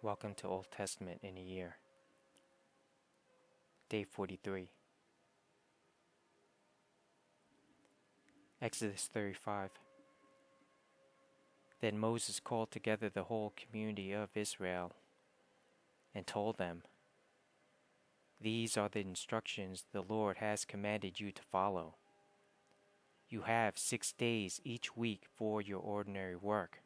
Welcome to Old Testament in a Year. Day 43. Exodus 35. Then Moses called together the whole community of Israel and told them, "These are the instructions the Lord has commanded you to follow. You have 6 days each week for your ordinary work,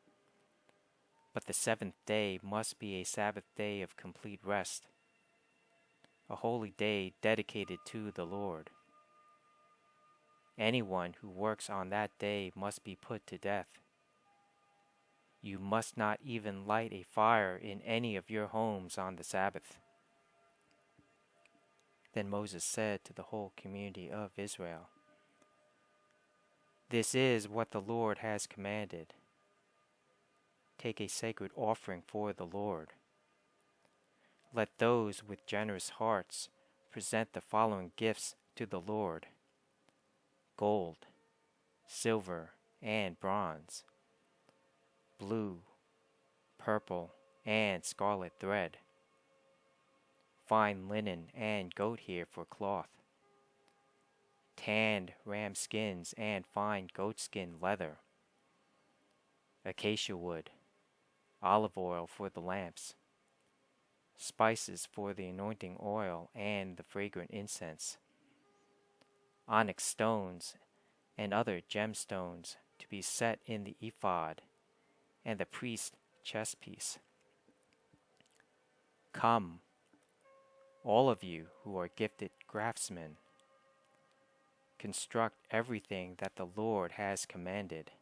but the seventh day must be a Sabbath day of complete rest, a holy day dedicated to the Lord. Anyone who works on that day must be put to death. You must not even light a fire in any of your homes on the Sabbath." Then Moses said to the whole community of Israel, "This is what the Lord has commanded. Take a sacred offering for the Lord. Let those with generous hearts present the following gifts to the Lord: gold, silver, and bronze, blue, purple, and scarlet thread, fine linen and goat hair for cloth, tanned ram skins and fine goatskin leather, acacia wood, olive oil for the lamps, spices for the anointing oil and the fragrant incense, onyx stones and other gemstones to be set in the ephod and the priest's chestpiece. Come, all of you who are gifted craftsmen, construct everything that the Lord has commanded: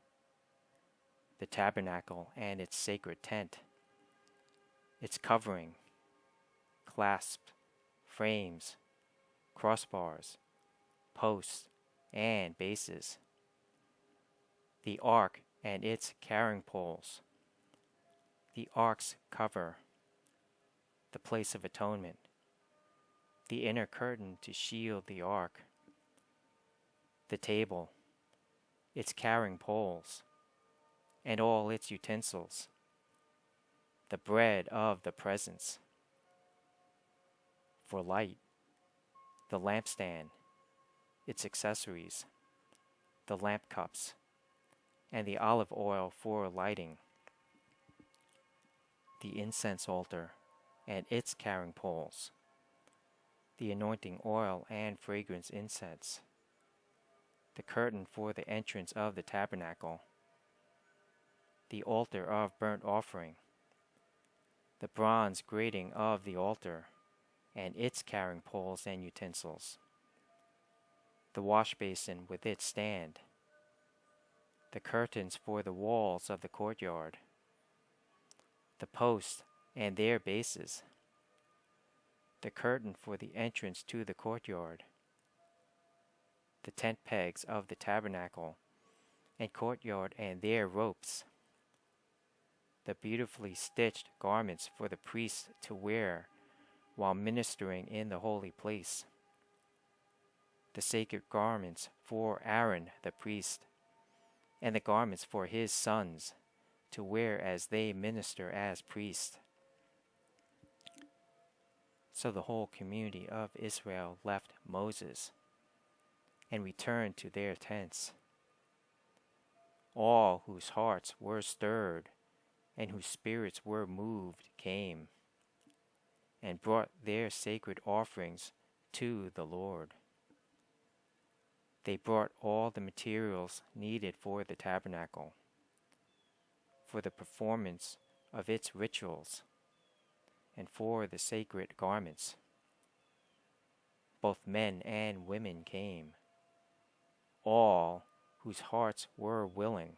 the tabernacle and its sacred tent, its covering, clasps, frames, crossbars, posts, and bases, the ark and its carrying poles, the ark's cover, the place of atonement, the inner curtain to shield the ark, the table, its carrying poles, and all its utensils, the bread of the presence, for light, the lampstand, its accessories, the lamp cups, and the olive oil for lighting, the incense altar and its carrying poles, the anointing oil and fragrance incense, the curtain for the entrance of the tabernacle, the altar of burnt offering, the bronze grating of the altar and its carrying poles and utensils, the wash basin with its stand, the curtains for the walls of the courtyard, the posts and their bases, the curtain for the entrance to the courtyard, the tent pegs of the tabernacle and courtyard and their ropes, the beautifully stitched garments for the priests to wear while ministering in the holy place, the sacred garments for Aaron the priest, and the garments for his sons to wear as they minister as priests." So the whole community of Israel left Moses and returned to their tents. All whose hearts were stirred and whose spirits were moved came and brought their sacred offerings to the Lord. They brought all the materials needed for the tabernacle, for the performance of its rituals, and for the sacred garments. Both men and women came, all whose hearts were willing.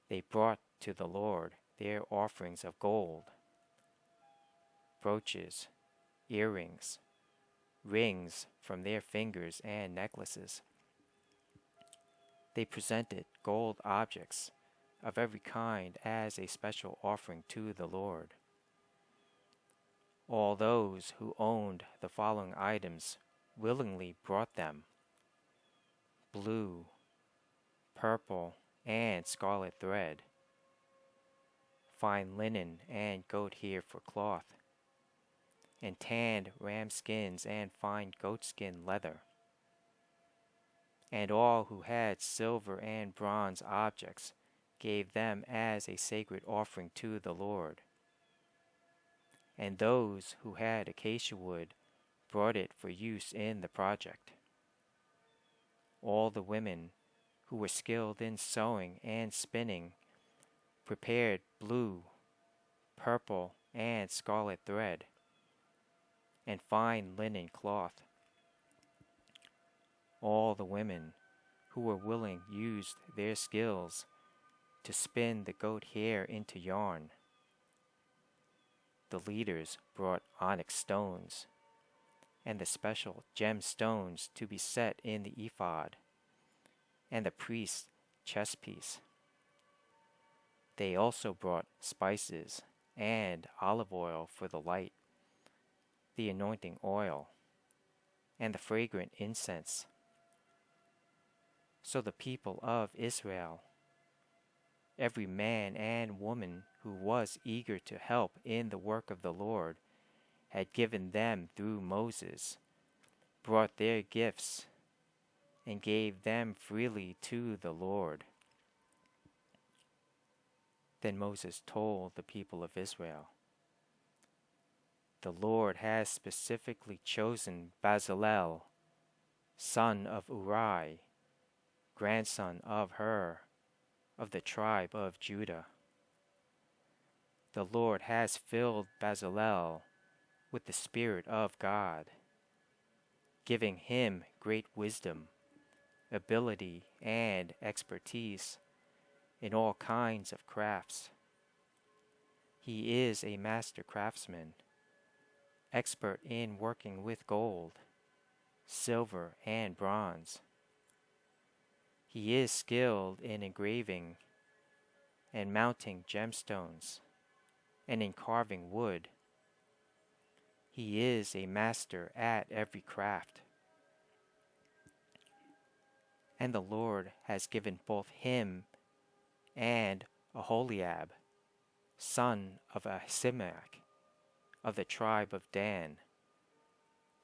They brought to the Lord their offerings of gold, brooches, earrings, rings from their fingers, and necklaces. They presented gold objects of every kind as a special offering to the Lord. All those who owned the following items willingly brought them: blue, purple, and scarlet thread, fine linen and goat hair for cloth, and tanned ram skins and fine goatskin leather. And all who had silver and bronze objects gave them as a sacred offering to the Lord. And those who had acacia wood brought it for use in the project. All the women who were skilled in sewing and spinning prepared blue, purple, and scarlet thread, and fine linen cloth. All the women who were willing used their skills to spin the goat hair into yarn. The leaders brought onyx stones and the special gem stones to be set in the ephod, and the priest's chest piece. They also brought spices and olive oil for the light, the anointing oil, and the fragrant incense. So the people of Israel, every man and woman who was eager to help in the work of the Lord, had given them through Moses, brought their gifts, and gave them freely to the Lord. Then Moses told the people of Israel, "The Lord has specifically chosen Bezalel, son of Uri, grandson of Hur, of the tribe of Judah. The Lord has filled Bezalel with the Spirit of God, giving him great wisdom, ability, and expertise in all kinds of crafts. He is a master craftsman, expert in working with gold, silver, and bronze. He is skilled in engraving and mounting gemstones, and in carving wood. He is a master at every craft. And the Lord has given both him and Aholiab, son of Ahisamach, of the tribe of Dan,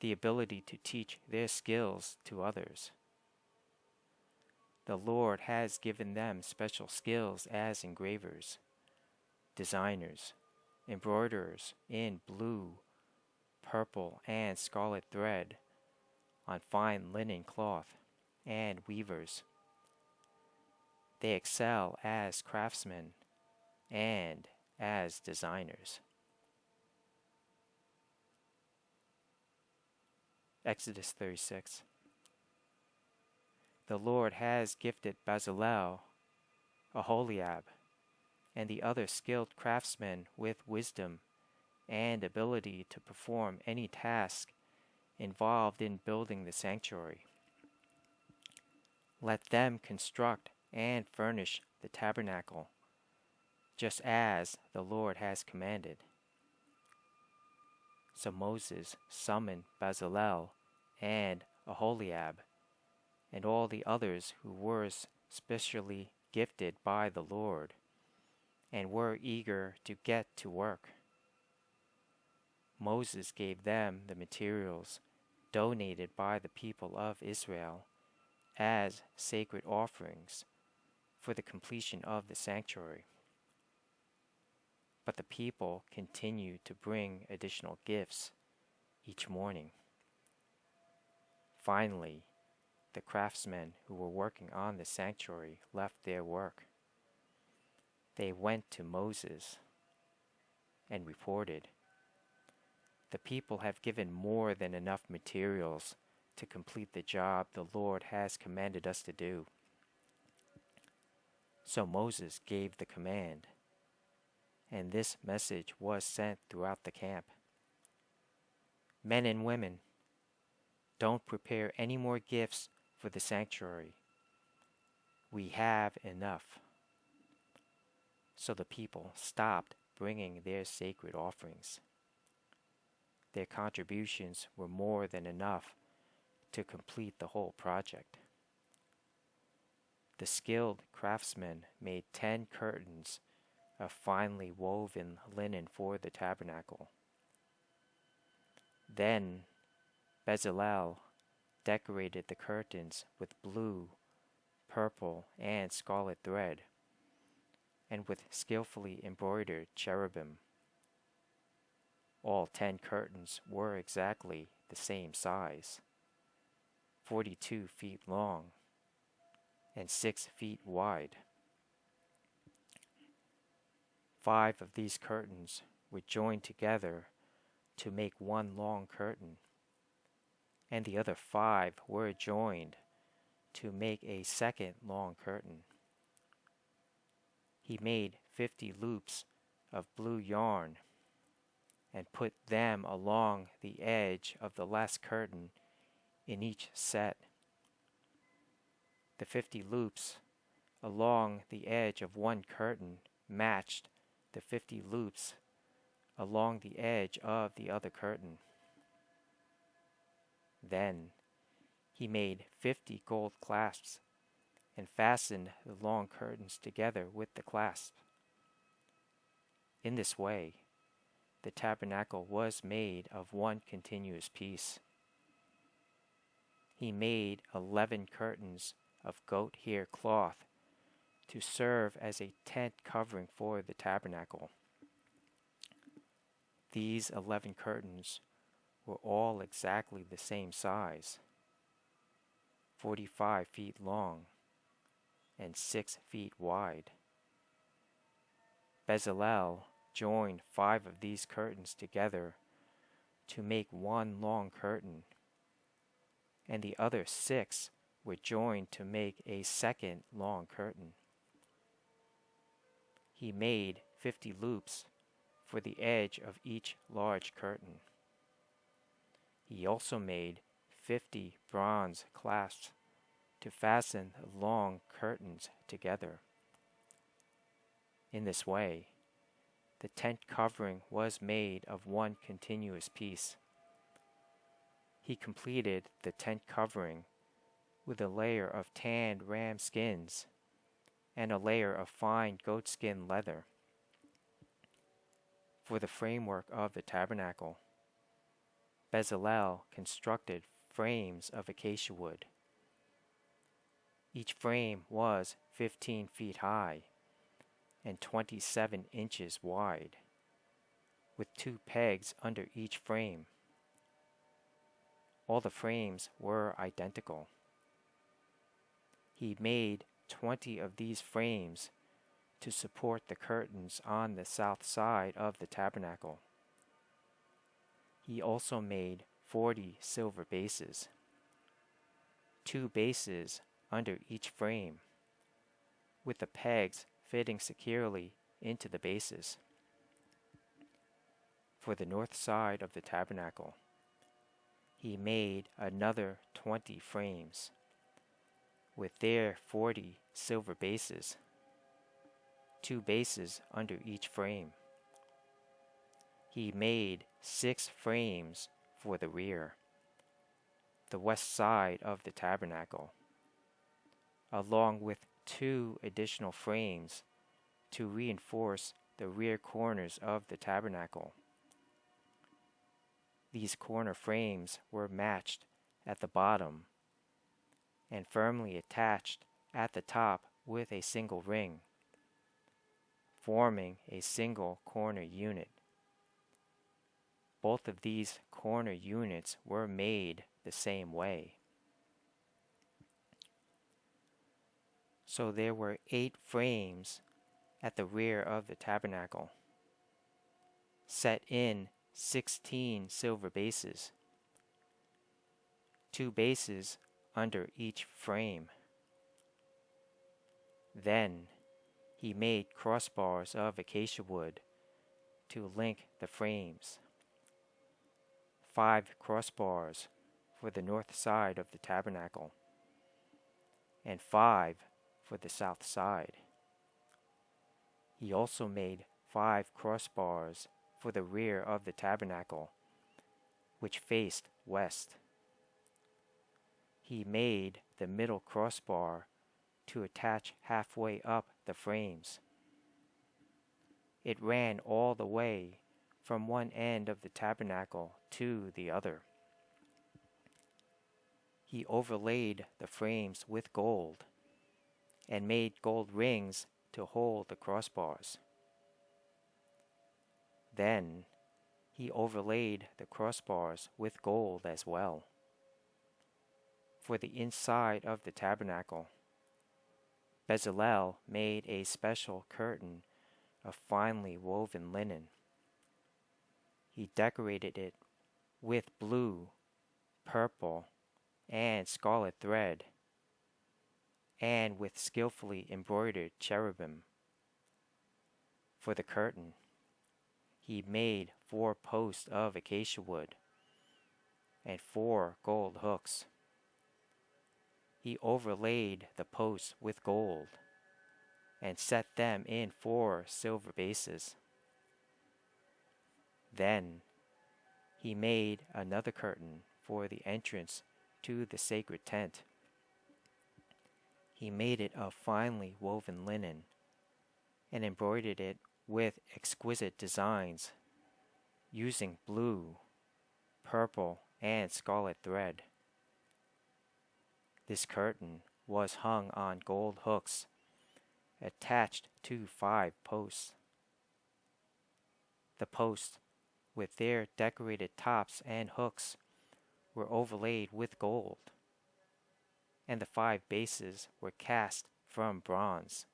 the ability to teach their skills to others. The Lord has given them special skills as engravers, designers, embroiderers in blue, purple, and scarlet thread on fine linen cloth, and weavers. They excel as craftsmen and as designers." Exodus 36. The Lord has gifted Bezalel, Aholiab, and the other skilled craftsmen with wisdom and ability to perform any task involved in building the sanctuary. Let them construct and furnish the tabernacle, just as the Lord has commanded. So Moses summoned Bezalel and Aholiab, and all the others who were specially gifted by the Lord, and were eager to get to work. Moses gave them the materials donated by the people of Israel as sacred offerings for the completion of the sanctuary. But the people continued to bring additional gifts each morning. Finally, the craftsmen who were working on the sanctuary left their work. They went to Moses and reported, "The people have given more than enough materials to complete the job the Lord has commanded us to do." So Moses gave the command, and this message was sent throughout the camp: "Men and women, don't prepare any more gifts for the sanctuary. We have enough." So the people stopped bringing their sacred offerings. Their contributions were more than enough to complete the whole project. The skilled craftsmen made 10 curtains of finely woven linen for the tabernacle. Then Bezalel decorated the curtains with blue, purple, and scarlet thread, and with skillfully embroidered cherubim. All 10 curtains were exactly the same size, 42 feet long and 6 feet wide. 5 of these curtains were joined together to make one long curtain, and the other 5 were joined to make a second long curtain. He made 50 loops of blue yarn and put them along the edge of the last curtain in each set. The 50 loops along the edge of one curtain matched the 50 loops along the edge of the other curtain. Then he made 50 gold clasps and fastened the long curtains together with the clasp. In this way, the tabernacle was made of one continuous piece. He made 11 curtains of goat hair cloth to serve as a tent covering for the tabernacle. These 11 curtains were all exactly the same size, 45 feet long and 6 feet wide. Bezalel joined 5 of these curtains together to make one long curtain, and the other 6 were joined to make a second long curtain. He made 50 loops for the edge of each large curtain. He also made 50 bronze clasps to fasten the long curtains together. In this way, the tent covering was made of one continuous piece. He completed the tent covering with a layer of tanned ram skins and a layer of fine goatskin leather. For the framework of the tabernacle, Bezalel constructed frames of acacia wood. Each frame was 15 feet high and 27 inches wide, with 2 pegs under each frame. All the frames were identical. He made 20 of these frames to support the curtains on the south side of the tabernacle. He also made 40 silver bases, 2 bases under each frame, with the pegs fitting securely into the bases. For the north side of the tabernacle, he made another 20 frames, with their 40 silver bases, 2 bases under each frame. He made 6 frames for the rear, the west side of the tabernacle, along with 2 additional frames to reinforce the rear corners of the tabernacle. These corner frames were matched at the bottom and firmly attached at the top with a single ring, forming a single corner unit. Both of these corner units were made the same way. So there were 8 frames at the rear of the tabernacle, set in 16 silver bases, 2 bases under each frame. Then he made crossbars of acacia wood to link the frames, 5 crossbars for the north side of the tabernacle, and 5 for the south side. He also made 5 crossbars for the rear of the tabernacle, which faced west. He made the middle crossbar to attach halfway up the frames. It ran all the way from one end of the tabernacle to the other. He overlaid the frames with gold and made gold rings to hold the crossbars. Then he overlaid the crossbars with gold as well. For the inside of the tabernacle, Bezalel made a special curtain of finely woven linen. He decorated it with blue, purple, and scarlet thread, and with skillfully embroidered cherubim. For the curtain, he made 4 posts of acacia wood and 4 gold hooks. He overlaid the posts with gold and set them in 4 silver bases. Then he made another curtain for the entrance to the sacred tent. He made it of finely woven linen and embroidered it with exquisite designs using blue, purple, and scarlet thread. This curtain was hung on gold hooks attached to 5 posts. The posts, with their decorated tops and hooks, were overlaid with gold, and the 5 bases were cast from bronze.